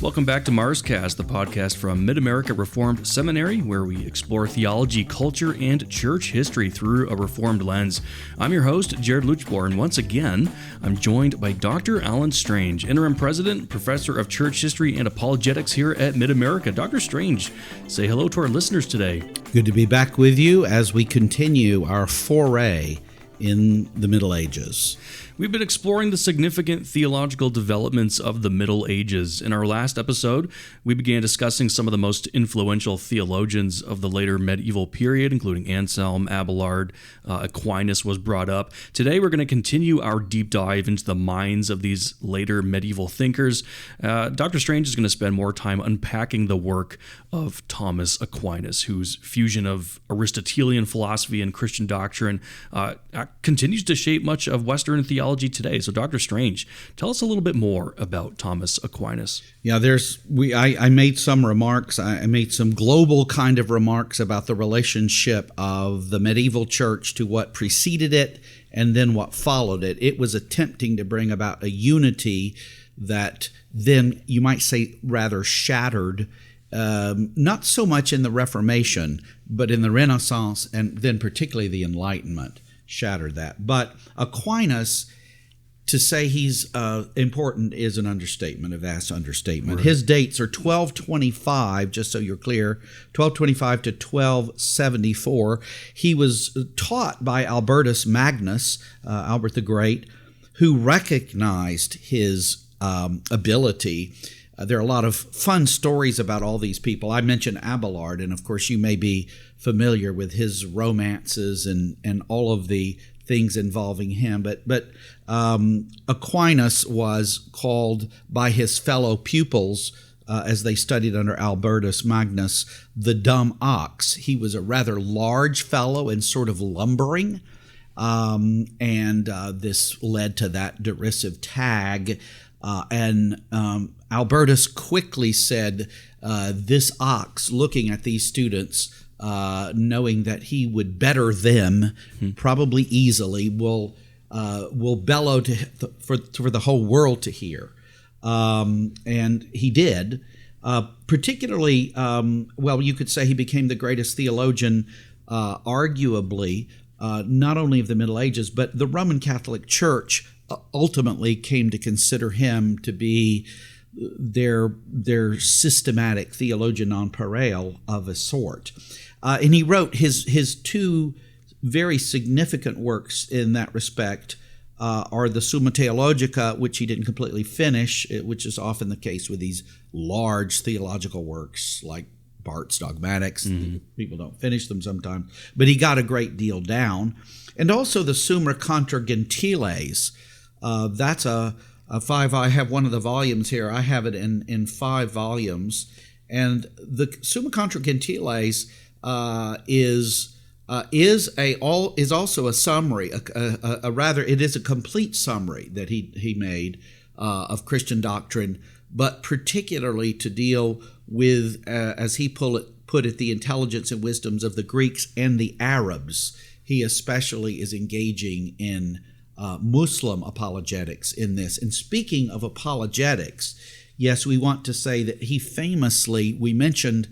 Welcome back to MarsCast, the podcast from Mid-America Reformed Seminary, where we explore theology, culture, and church history through a Reformed lens. I'm your host, Jared Luchbor, and once again, I'm joined by Dr. Alan Strange, Interim President, Professor of Church History and Apologetics here at Mid-America. Dr. Strange, say hello to our listeners today. Good to be back with you as we continue our foray in the Middle Ages. We've been exploring the significant theological developments of the Middle Ages. In our last episode, we began discussing some of the most influential theologians of the later medieval period, including Anselm, Abelard, Aquinas was brought up. Today, we're going to continue our deep dive into the minds of these later medieval thinkers. Dr. Strange is going to spend more time unpacking the work of Thomas Aquinas, whose fusion of Aristotelian philosophy and Christian doctrine continues to shape much of Western theology today. So, Dr. Strange, tell us a little bit more about Thomas Aquinas. Yeah, I made some remarks. I made some global kind of remarks about the relationship of the medieval church to what preceded it and then what followed it. It was attempting to bring about a unity that then, you might say, rather shattered, not so much in the Reformation, but in the Renaissance and then particularly the Enlightenment. Shattered that. But Aquinas, to say he's important is an understatement, a vast understatement. Right. His dates are 1225, just so you're clear, 1225 to 1274. He was taught by Albertus Magnus, Albert the Great, who recognized his ability. There are a lot of fun stories about all these people. I mentioned Abelard, and of course you may be familiar with his romances and all of the things involving him. But Aquinas was called by his fellow pupils, as they studied under Albertus Magnus, the dumb ox. He was a rather large fellow and sort of lumbering, and this led to that derisive tag. And Albertus quickly said, this ox, looking at these students, knowing that he would better them probably easily, will bellow for the whole world to hear. And he did. Particularly, you could say he became the greatest theologian, arguably, not only of the Middle Ages, but the Roman Catholic Church ultimately came to consider him to be their systematic theologian nonpareil of a sort. And he wrote his two very significant works in that respect are the Summa Theologica, which he didn't completely finish, which is often the case with these large theological works like Barth's Dogmatics. Mm-hmm. People don't finish them sometimes, but he got a great deal down. And also the Summa Contra Gentiles. That's a five. I have one of the volumes here. I have it in 5 volumes, and the Summa Contra Gentiles is also a summary. It is a complete summary that he made of Christian doctrine, but particularly to deal with, as he put it, the intelligence and wisdoms of the Greeks and the Arabs. He especially is engaging in Muslim apologetics in this. And speaking of apologetics, yes, we want to say that he famously, we mentioned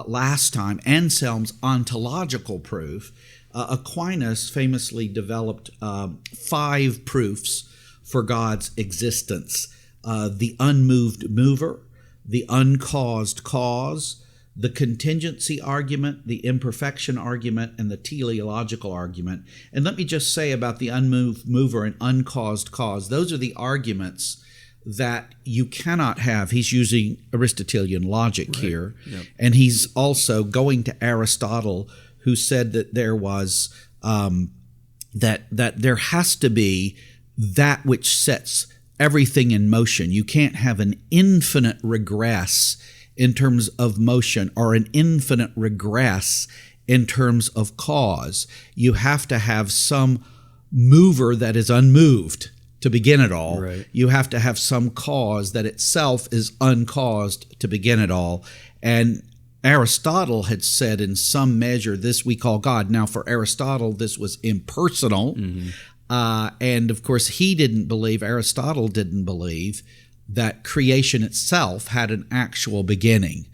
last time, Anselm's ontological proof. Aquinas famously developed 5 proofs for God's existence. The unmoved mover, the uncaused cause, the contingency argument, the imperfection argument, and the teleological argument. And let me just say about the unmoved mover and uncaused cause, those are the arguments that you cannot have. He's using Aristotelian logic here, yep. And he's also going to Aristotle, who said that there was that there has to be that which sets everything in motion. You can't have an infinite regress in terms of motion or an infinite regress in terms of cause. You have to have some mover that is unmoved to begin it all. Right. You have to have some cause that itself is uncaused to begin it all. And Aristotle had said in some measure, this we call God. Now for Aristotle, this was impersonal. Mm-hmm. And of course, Aristotle didn't believe that creation itself had an actual beginning.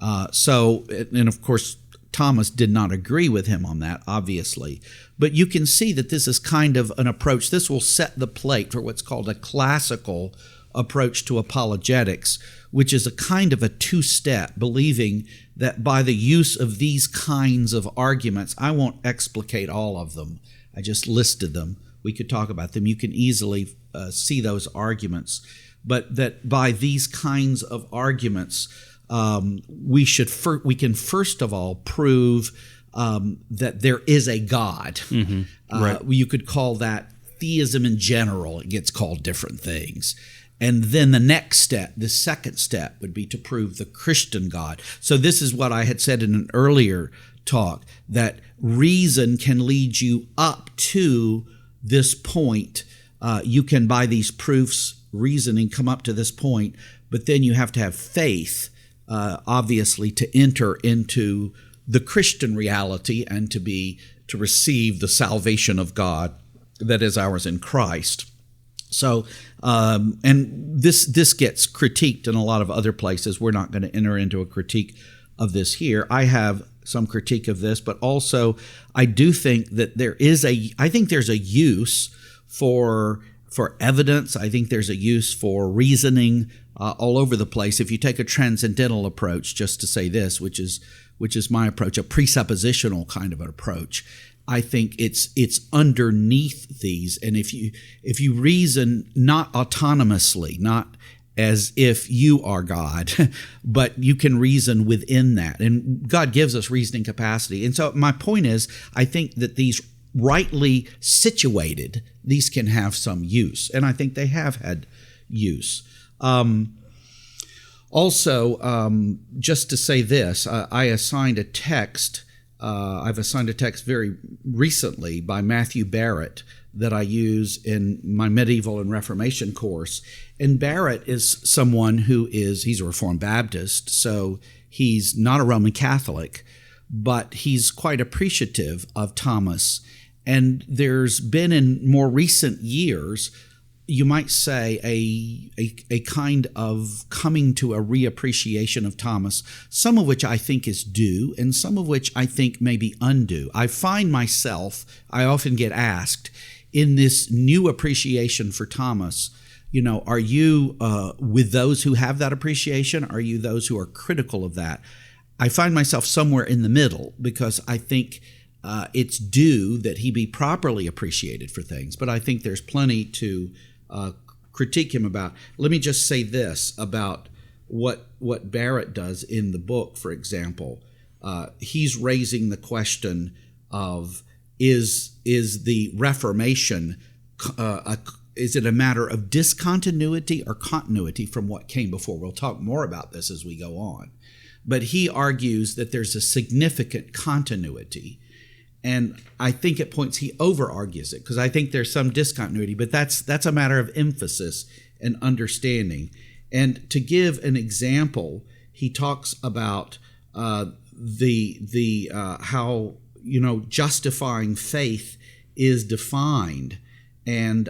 And of course, Thomas did not agree with him on that, obviously. But you can see that this is kind of an approach. This will set the plate for what's called a classical approach to apologetics, which is a kind of a two-step, believing that by the use of these kinds of arguments, I won't explicate all of them. I just listed them. We could talk about them. You can easily see those arguments. But that by these kinds of arguments, we can first of all prove that there is a God. Mm-hmm. Right. You could call that theism in general. It gets called different things. And then the next step, the second step, would be to prove the Christian God. So this is what I had said in an earlier talk, that reason can lead you up to this point. You can, by these proofs, reasoning, come up to this point, but then you have to have faith, obviously, to enter into the Christian reality and to receive the salvation of God that is ours in Christ. So, and this gets critiqued in a lot of other places. We're not going to enter into a critique of this here. I have some critique of this, but also I do think that there's a use for evidence. I think there's a use for reasoning all over the place. If you take a transcendental approach, just to say this, which is my approach, a presuppositional kind of an approach, I think it's underneath these. And if you reason not autonomously, not as if you are God, but you can reason within that. And God gives us reasoning capacity. And so my point is, I think that these rightly situated, these can have some use. And I think they have had use. Also, just to say this, I assigned a text. I've assigned a text very recently by Matthew Barrett that I use in my medieval and Reformation course. And Barrett is someone he's a Reformed Baptist, so he's not a Roman Catholic, but he's quite appreciative of Thomas. And there's been in more recent years, you might say, a kind of coming to a reappreciation of Thomas, some of which I think is due and some of which I think may be undue. I find myself, I often get asked, in this new appreciation for Thomas, are you with those who have that appreciation? Are you those who are critical of that? I find myself somewhere in the middle because I think it's due that he be properly appreciated for things, but I think there's plenty to critique him about. Let me just say this about what Barrett does in the book, for example. He's raising the question of is the Reformation, is it a matter of discontinuity or continuity from what came before? We'll talk more about this as we go on. But he argues that there's a significant continuity. And I think at points he over-argues it because I think there's some discontinuity, but that's a matter of emphasis and understanding. And to give an example, he talks about how justifying faith is defined, and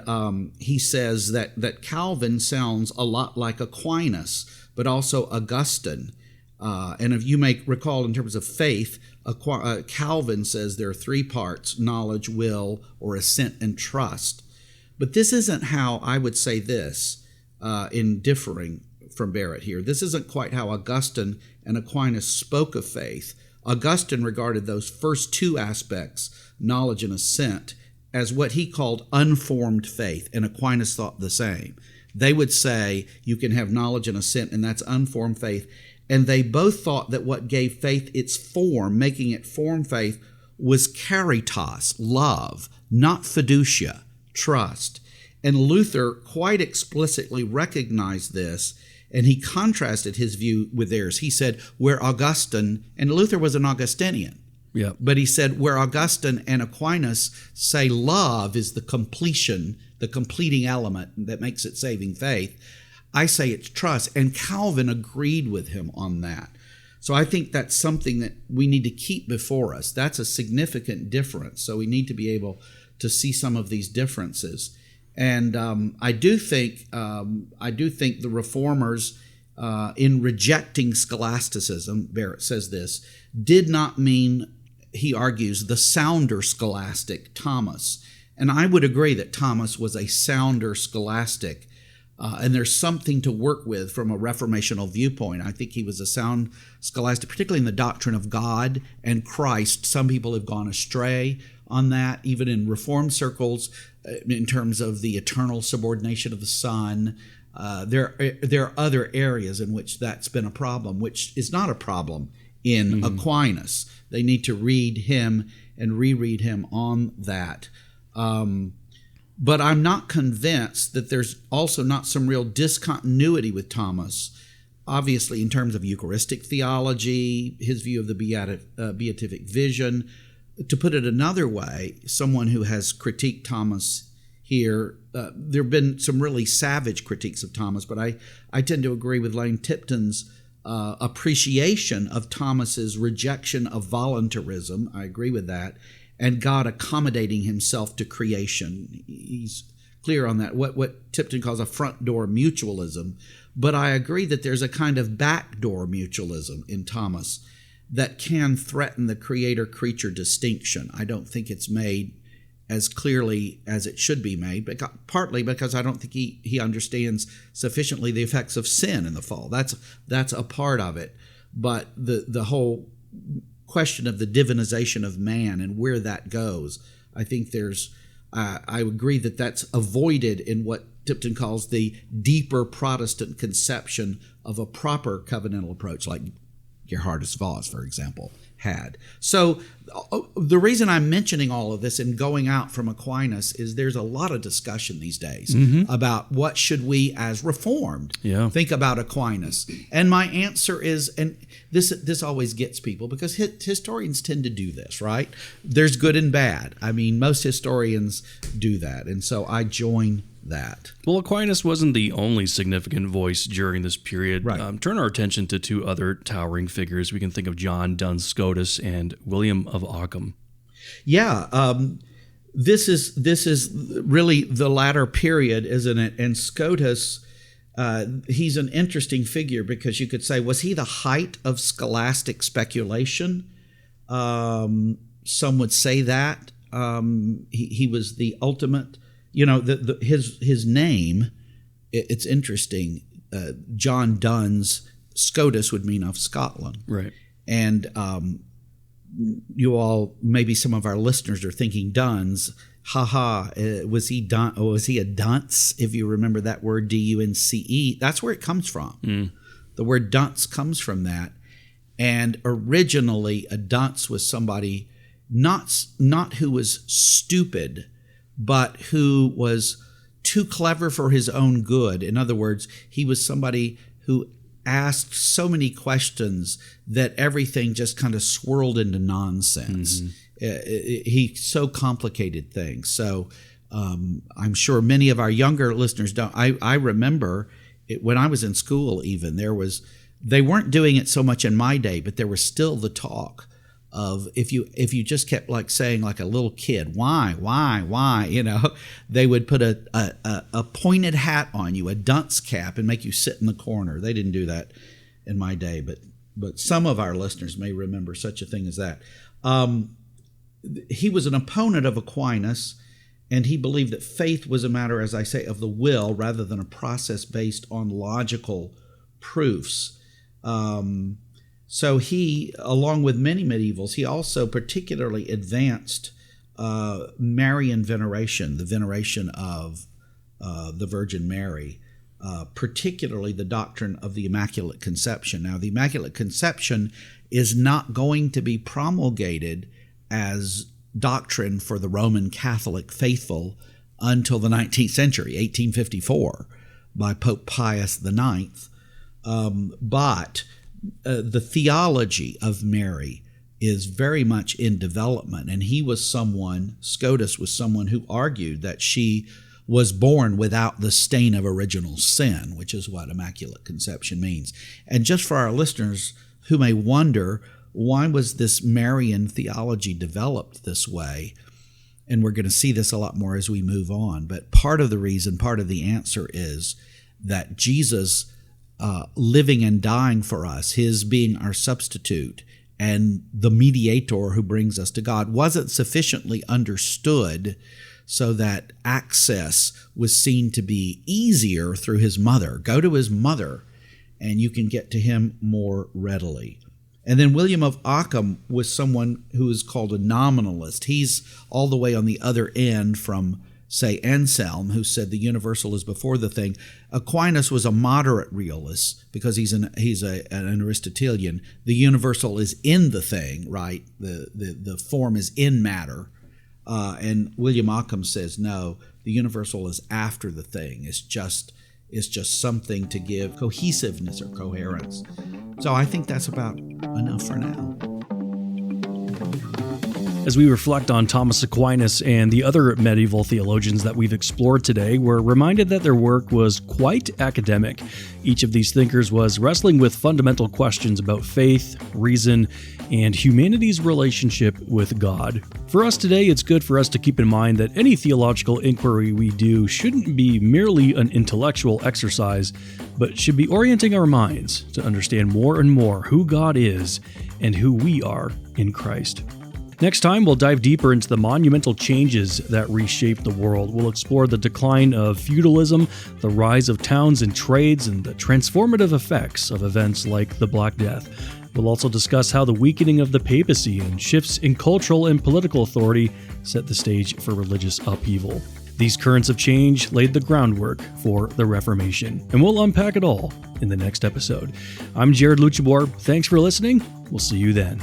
he says that Calvin sounds a lot like Aquinas, but also Augustine. And if you may recall, in terms of faith, Calvin says there are three parts: knowledge, will, or assent and trust. But this isn't how I would say this in differing from Barrett here. This isn't quite how Augustine and Aquinas spoke of faith. Augustine regarded those first two aspects, knowledge and assent, as what he called unformed faith, and Aquinas thought the same. They would say you can have knowledge and assent, and that's unformed faith. And they both thought that what gave faith its form, making it form faith, was caritas, love, not fiducia, trust. And Luther quite explicitly recognized this, and he contrasted his view with theirs. He said, where Augustine, and Luther was an Augustinian, yeah, but he said where Augustine and Aquinas say love is the completion, the completing element that makes it saving faith, I say it's trust. And Calvin agreed with him on that. So I think that's something that we need to keep before us. That's a significant difference. So we need to be able to see some of these differences. And I do think the reformers, in rejecting scholasticism, Barrett says this, did not mean, he argues, the sounder scholastic Thomas. And I would agree that Thomas was a sounder scholastic, and there's something to work with from a reformational viewpoint. I think he was a sound scholastic, particularly in the doctrine of God and Christ. Some people have gone astray on that, even in Reformed circles, in terms of the eternal subordination of the Son. There are other areas in which that's been a problem, which is not a problem in Aquinas. They need to read him and reread him on that. But I'm not convinced that there's also not some real discontinuity with Thomas, obviously in terms of Eucharistic theology, his view of the beatific vision. To put it another way, someone who has critiqued Thomas here, there have been some really savage critiques of Thomas, but I tend to agree with Lane Tipton's appreciation of Thomas's rejection of voluntarism. I agree with that. And God accommodating himself to creation. He's clear on that, what Tipton calls a front door mutualism. But I agree that there's a kind of back door mutualism in Thomas that can threaten the creator-creature distinction. I don't think it's made as clearly as it should be made, but partly because I don't think he understands sufficiently the effects of sin in the fall. That's a part of it. But the whole question of the divinization of man and where that goes, I think I agree that that's avoided in what Tipton calls the deeper Protestant conception of a proper covenantal approach, like Gerhardus Voss, for example, had. So the reason I'm mentioning all of this and going out from Aquinas is there's a lot of discussion these days about what should we as Reformed think about Aquinas. And my answer is, and this always gets people because historians tend to do this, right? There's good and bad. I mean, most historians do that. And so I join that. Well, Aquinas wasn't the only significant voice during this period. Right. Turn our attention to two other towering figures. We can think of John Duns Scotus and William of Ockham. Yeah, this is really the latter period, isn't it? And Scotus, he's an interesting figure because you could say, was he the height of scholastic speculation? Some would say that. He was the ultimate. You know, his name, it's interesting. John Duns Scotus would mean of Scotland. Right. And you all, maybe some of our listeners are thinking Duns, was he a dunce? If you remember that word, D-U-N-C-E, that's where it comes from. The word dunce comes from that. And originally a dunce was somebody not who was stupid, but who was too clever for his own good. In other words, he was somebody who asked so many questions that everything just kind of swirled into nonsense. He so complicated things. So I'm sure many of our younger listeners don't. I remember when I was in school even, they weren't doing it so much in my day, but there was still the talk of if you just kept like saying like a little kid, why, you know, they would put a pointed hat on you, a dunce cap, and make you sit in the corner. They didn't do that in my day, but some of our listeners may remember such a thing as that. He was an opponent of Aquinas, and he believed that faith was a matter, as I say, of the will rather than a process based on logical proofs. So he, along with many medievals, he also particularly advanced Marian veneration, the veneration of the Virgin Mary, particularly the doctrine of the Immaculate Conception. Now, the Immaculate Conception is not going to be promulgated as doctrine for the Roman Catholic faithful until the 19th century, 1854, by Pope Pius IX. But the theology of Mary is very much in development, and Scotus was someone who argued that she was born without the stain of original sin, which is what Immaculate Conception means. And just for our listeners who may wonder, why was this Marian theology developed this way? And we're going to see this a lot more as we move on. But part of the reason, part of the answer is that Jesus living and dying for us, his being our substitute and the mediator who brings us to God, wasn't sufficiently understood so that access was seen to be easier through his mother. Go to his mother and you can get to him more readily. And then William of Ockham was someone who is called a nominalist. He's all the way on the other end from, say, Anselm, who said the universal is before the thing. Aquinas was a moderate realist because he's an Aristotelian. The universal is in the thing, right? The form is in matter. And William Ockham says, no, the universal is after the thing. It's just something to give cohesiveness or coherence. So I think that's about enough for now. As we reflect on Thomas Aquinas and the other medieval theologians that we've explored today, we're reminded that their work was quite academic. Each of these thinkers was wrestling with fundamental questions about faith, reason, and humanity's relationship with God. For us today, it's good for us to keep in mind that any theological inquiry we do shouldn't be merely an intellectual exercise, but should be orienting our minds to understand more and more who God is and who we are in Christ. Next time, we'll dive deeper into the monumental changes that reshaped the world. We'll explore the decline of feudalism, the rise of towns and trades, and the transformative effects of events like the Black Death. We'll also discuss how the weakening of the papacy and shifts in cultural and political authority set the stage for religious upheaval. These currents of change laid the groundwork for the Reformation, and we'll unpack it all in the next episode. I'm Jared Luchabor. Thanks for listening. We'll see you then.